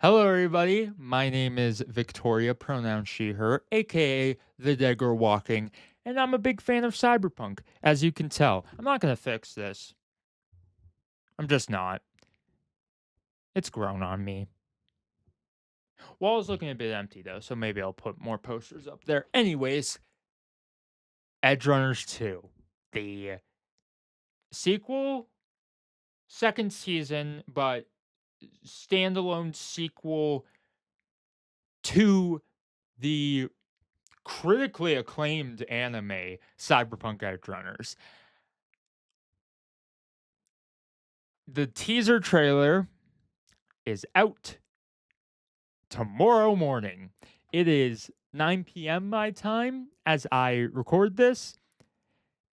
Hello, everybody. My name is Victoria, pronoun she, her, aka the Dagger Walking, and I'm a big fan of cyberpunk, as you can tell. I'm not going to fix this. I'm just not. It's grown on me. Wall is looking a bit empty, though, so maybe I'll put more posters up there. Anyways, Edgerunners 2, the sequel, second season, but standalone sequel to the critically acclaimed anime Cyberpunk Edgerunners. The teaser trailer is out tomorrow morning. It is 9 p.m. my time as I record this.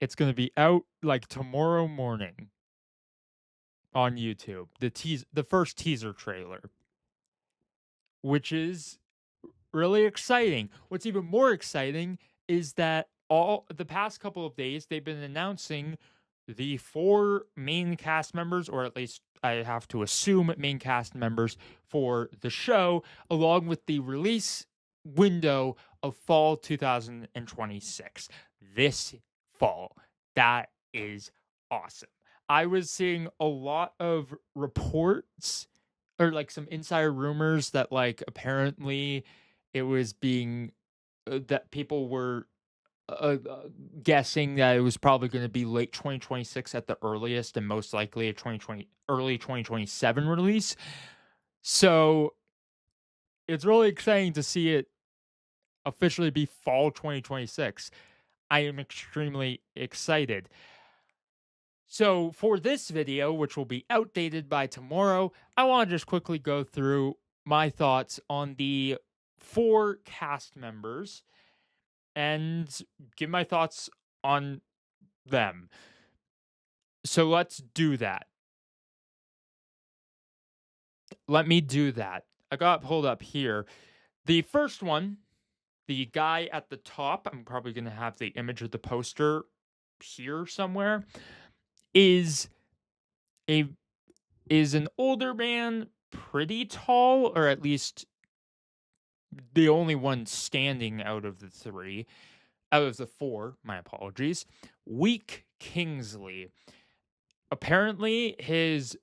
It's going to be out like tomorrow morning on YouTube. The first teaser trailer, which is really exciting. What's even more exciting is that all the past couple of days they've been announcing the 4 main cast members, or at least I have to assume main cast members for the show, along with the release window of fall 2026. This fall. That is awesome. I was seeing a lot of reports or like some insider rumors that like apparently it was being that people were guessing that it was probably going to be late 2026 at the earliest and most likely a early 2027 release. So it's really exciting to see it officially be fall 2026. I am extremely excited. So for this video, which will be outdated by tomorrow, I want to just quickly go through my thoughts on the 4 cast members and give my thoughts on them. So let's do that. Let me do that. I got pulled up here. The first one, the guy at the top, I'm probably going to have the image of the poster here somewhere, is an older man, pretty tall, or at least the only one standing out of the 4, my apologies. Weak Kingsley. Apparently his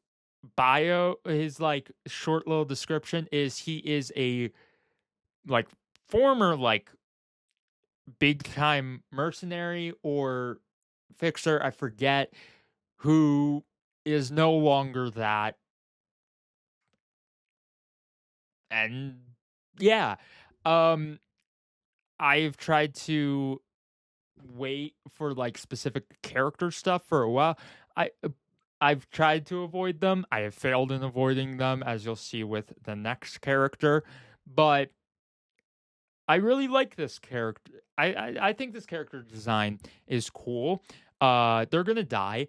like short little description is he is a like former like big time mercenary or fixer, I forget, who is no longer that. And yeah, um I've tried to wait for like specific character stuff for a while. I've tried to avoid them. I have failed in avoiding them, as you'll see with the next character. But I really like this character. I think this character design is cool. They're gonna die.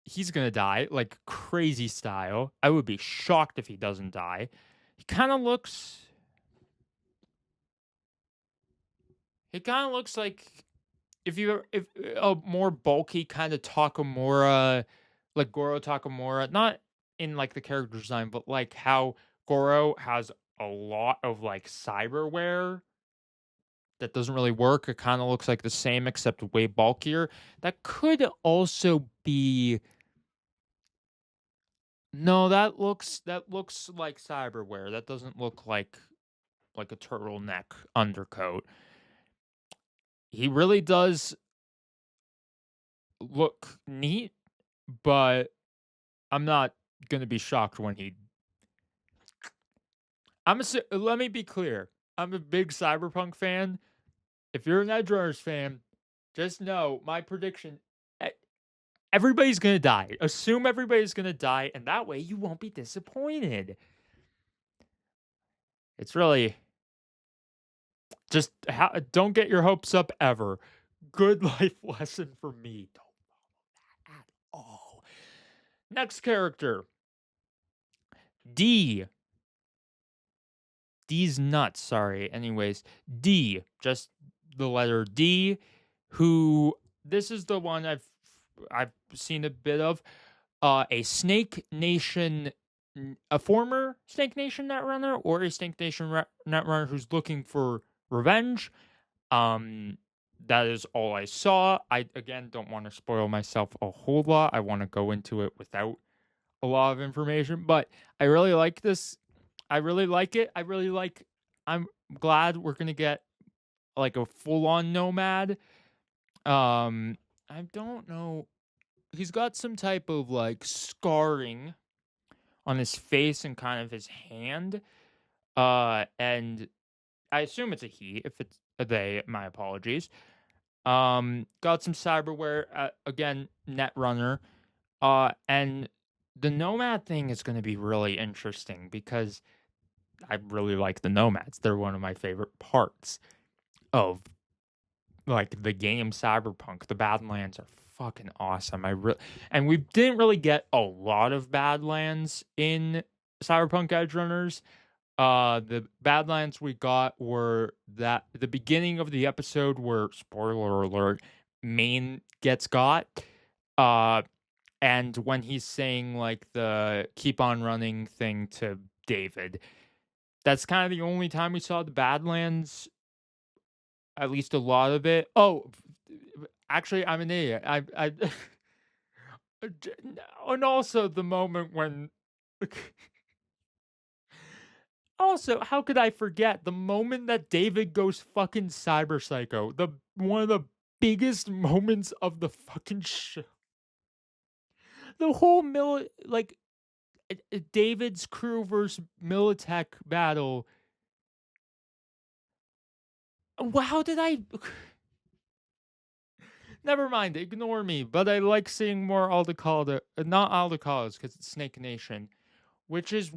He's gonna die like crazy style. I would be shocked if he doesn't die. He kind of looks. He kind of looks like if a more bulky kind of Takamura, like Goro Takamura, not in like the character design, but like how Goro has a lot of like cyberware that doesn't really work. It kind of looks like the same except way bulkier. That could also be no, that looks like cyberware. That doesn't look like a turtleneck undercoat. He really does look neat, but I'm not gonna be shocked when he. Let me be clear. I'm a big cyberpunk fan. If you're an Edgerunners fan, just know my prediction. e- Everybody's gonna die. Assume everybody's gonna die, and that way you won't be disappointed. It's really just don't get your hopes up ever. Good life lesson for me. Don't follow that at all. Next character, D. D's nuts. Sorry. Anyways, D. Just the letter D. Who this is the one I've seen a bit of. A Snake Nation a former Snake Nation Netrunner or a Snake Nation Netrunner who's looking for revenge. Um, that is all I saw. I again don't want to spoil myself a whole lot. I want to go into it without a lot of information, but I really like this. I really like it. I really like. I'm glad we're gonna get like a full on nomad. I don't know. He's got some type of like scarring on his face and kind of his hand. And I assume it's a he. If it's a they, my apologies. Got some cyberware. Again, Netrunner. And the Nomad thing is going to be really interesting because I really like the Nomads. They're one of my favorite parts of like the game Cyberpunk. The Badlands are fucking awesome. And we didn't really get a lot of Badlands in Cyberpunk Edgerunners. The Badlands we got were that the beginning of the episode where, spoiler alert, Maine gets got. Uh, and when he's saying like the keep on running thing to David, that's kind of the only time we saw the Badlands, at least a lot of it. Oh, actually, I'm an idiot. And also the moment when. Also, how could I forget the moment that David goes fucking cyber psycho? The one of the biggest moments of the fucking show. The whole David's crew versus Militech battle. How did I? Never mind, ignore me. But I like seeing more Aldecalda, not Aldecaldas, because it's Snake Nation, which is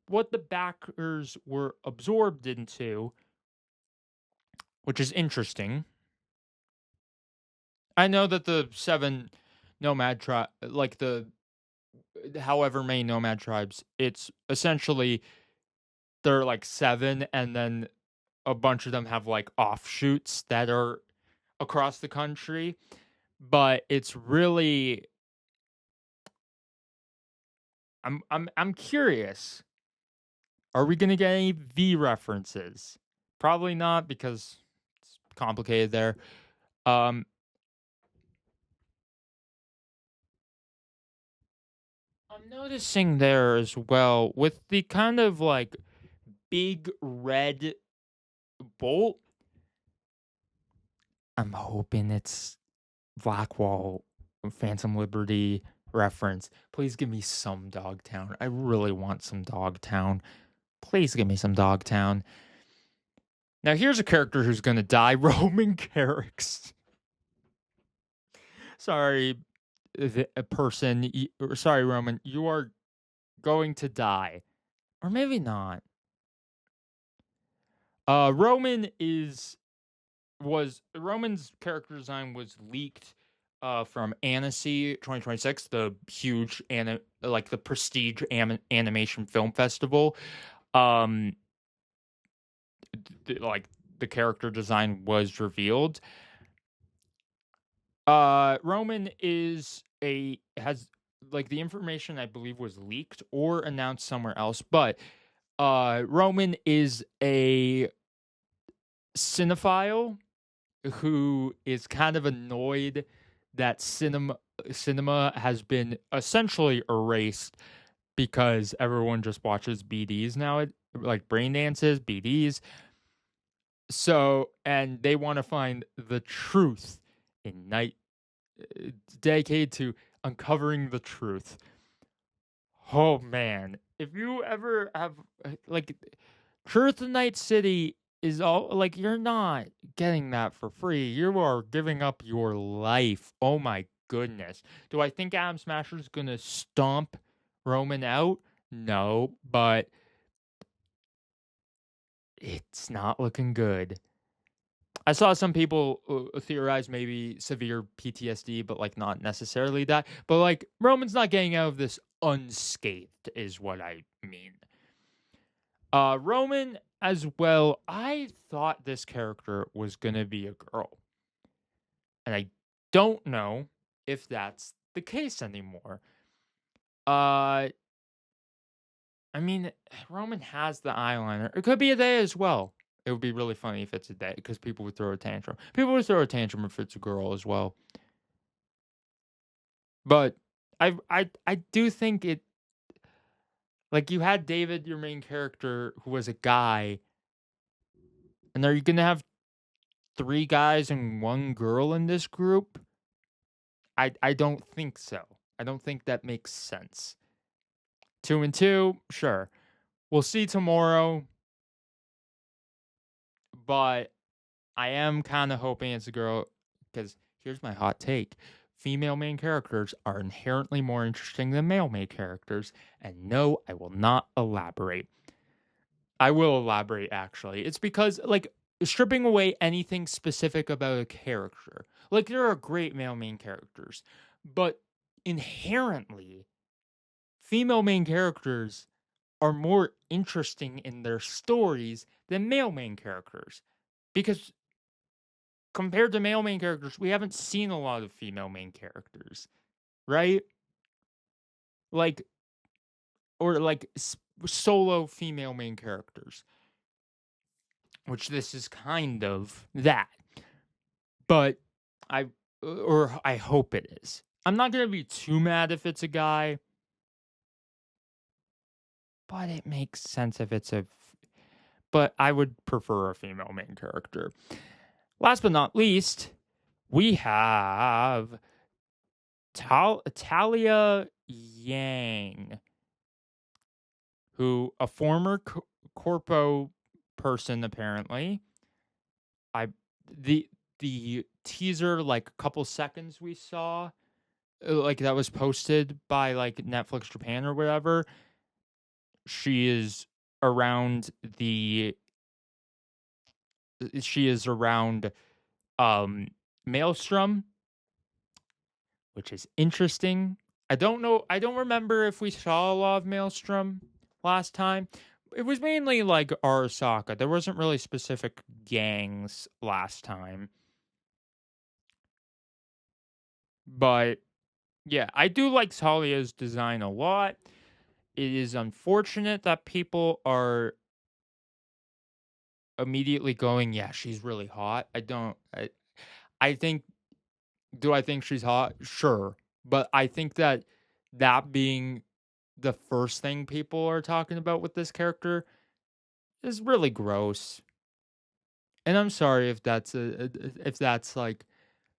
what the backers were absorbed into, which is interesting. I know that the 7 nomad tribe, like the however many nomad tribes, it's essentially there are like 7, and then a bunch of them have like offshoots that are across the country. But it's really, I'm curious. Are we gonna get any V references? Probably not because it's complicated there. Um, I'm noticing there as well with the kind of like big red bolt. I'm hoping it's Blackwall Phantom Liberty reference. Please give me some Dogtown. I really want some Dogtown. Please give me some Dogtown. Now here's a character who's gonna die. Roman Carricks. Sorry, a person. Sorry, Roman. You are going to die, or maybe not. Roman Roman's character design was leaked from Annecy 2026, the huge like the prestige animation film festival. Um, like the character design was revealed. Roman has like the information I believe was leaked or announced somewhere else, but Roman is a cinephile who is kind of annoyed that cinema has been essentially erased because everyone just watches BDs now, like brain dances, BDs. So, and they want to find the truth in night, dedicated to uncovering the truth. Oh man, if you ever have like Truth in Night City is all like you're not getting that for free. You are giving up your life. Oh my goodness. Do I think Adam Smasher's gonna stomp Roman out? No, but it's not looking good. I saw some people theorize maybe severe PTSD, but like not necessarily that. But like Roman's not getting out of this unscathed, is what I mean. Roman as well. I thought this character was gonna be a girl, and I don't know if that's the case anymore. Uh, I mean, Roman has the eyeliner. It could be a day as well. It would be really funny if it's a day because people would throw a tantrum. People would throw a tantrum if it's a girl as well. But I do think it, like, you had David, your main character, who was a guy, and are you gonna have 3 guys and 1 girl in this group? I don't think so. I don't think that makes sense. 2 and 2, sure. We'll see tomorrow, but I am kinda hoping it's a girl, because here's my hot take. Female main characters are inherently more interesting than male main characters, and no, I will not elaborate. I will elaborate, actually. It's because, like, stripping away anything specific about a character, like, there are great male main characters, but inherently, female main characters are more interesting in their stories than male main characters. Because compared to male main characters, we haven't seen a lot of female main characters, right? Like, or like solo female main characters, which this is kind of that. But I or I hope it is. I'm not gonna be too mad if it's a guy, but it makes sense if it's a. But I would prefer a female main character. Last but not least, we have Talia Yang, who a former corpo person apparently. I the the teaser, like a couple seconds we saw, like that was posted by like Netflix Japan or whatever. She is around the she is around Maelstrom, which is interesting. I don't know. I don't remember if we saw a lot of Maelstrom last time. It was mainly like Arasaka. There wasn't really specific gangs last time. But yeah, I do like Talia's design a lot. It is unfortunate that people are immediately going, yeah, she's really hot. I think, do I think she's hot? Sure. But I think that that being the first thing people are talking about with this character is really gross. And I'm sorry if that's if that's like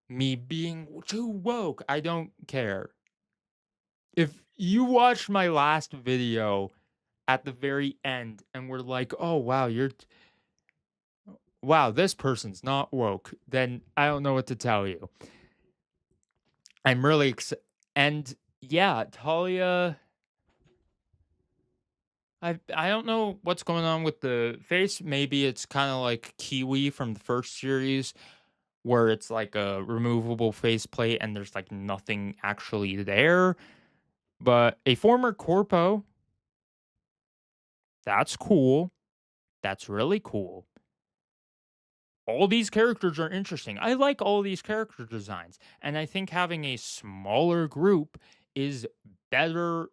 me being too woke. I don't care. If you watched my last video at the very end and were like, "Oh wow, wow, this person's not woke," then I don't know what to tell you. I'm really and yeah, Talia, I don't know what's going on with the face. Maybe it's kind of like Kiwi from the first series, where it's like a removable faceplate and there's like nothing actually there. But a former corpo, that's cool. That's really cool. All these characters are interesting. I like all these character designs, and I think having a smaller group is better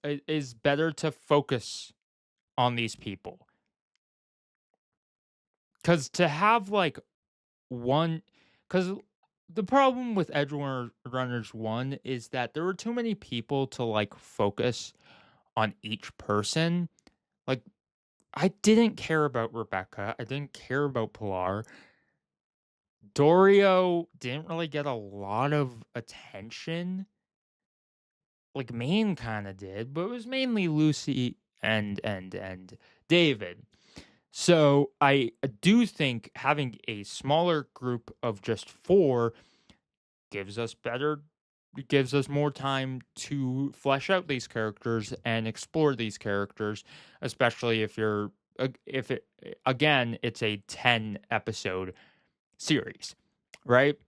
to focus on these people. Cuz to have like one, cuz the problem with Edgerunners 1 is that there were too many people to like focus on each person. Like, I didn't care about Rebecca. I didn't care about Pilar. Dorio didn't really get a lot of attention. Like, Maine kind of did, but it was mainly Lucy and David. So I do think having a smaller group of just 4 gives us more time to flesh out these characters and explore these characters, especially if you're if it again it's a 10 episode series, right?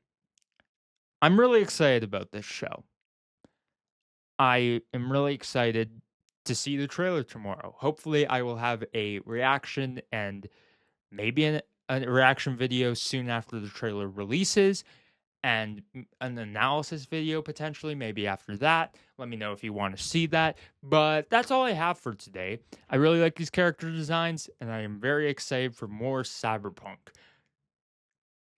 I'm really excited about this show. I am really excited to see the trailer tomorrow. Hopefully I will have a reaction and maybe a reaction video soon after the trailer releases. and an analysis video potentially, maybe after that. Let me know if you want to see that. But that's all I have for today. I really like these character designs, and I am very excited for more Cyberpunk.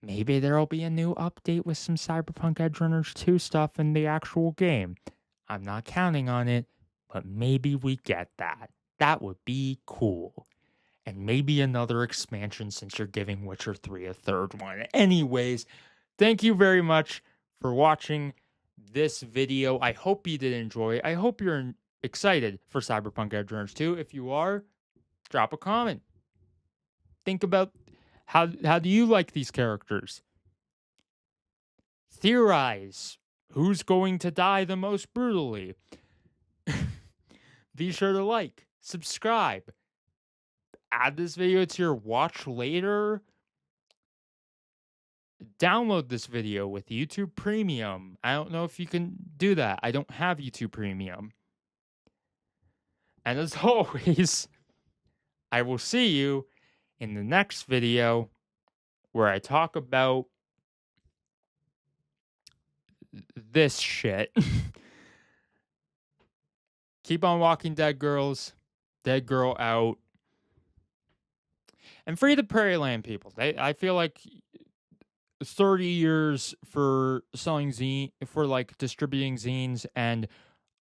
Maybe there'll be a new update with some Cyberpunk Edgerunners 2 stuff in the actual game. I'm not counting on it, but maybe we get that. That would be cool. And maybe another expansion since you're giving Witcher 3 a third one. Anyways, thank you very much for watching this video. I hope you did enjoy. I hope you're excited for Cyberpunk Edgerunners 2. If you are, drop a comment. Think about how do you like these characters? Theorize who's going to die the most brutally. Be sure to like, subscribe, add this video to your watch later. Download this video with YouTube Premium. I don't know if you can do that. I don't have YouTube Premium. And as always, I will see you in the next video where I talk about this shit. Keep on walking, dead girls. Dead girl out. And free the Prairie Land people. I feel like 30 years for selling for like distributing zines, and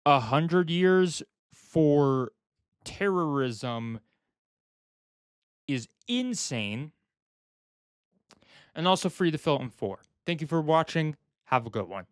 100 years for terrorism is insane. And also free the Filton 4. Thank you for watching. Have a good one.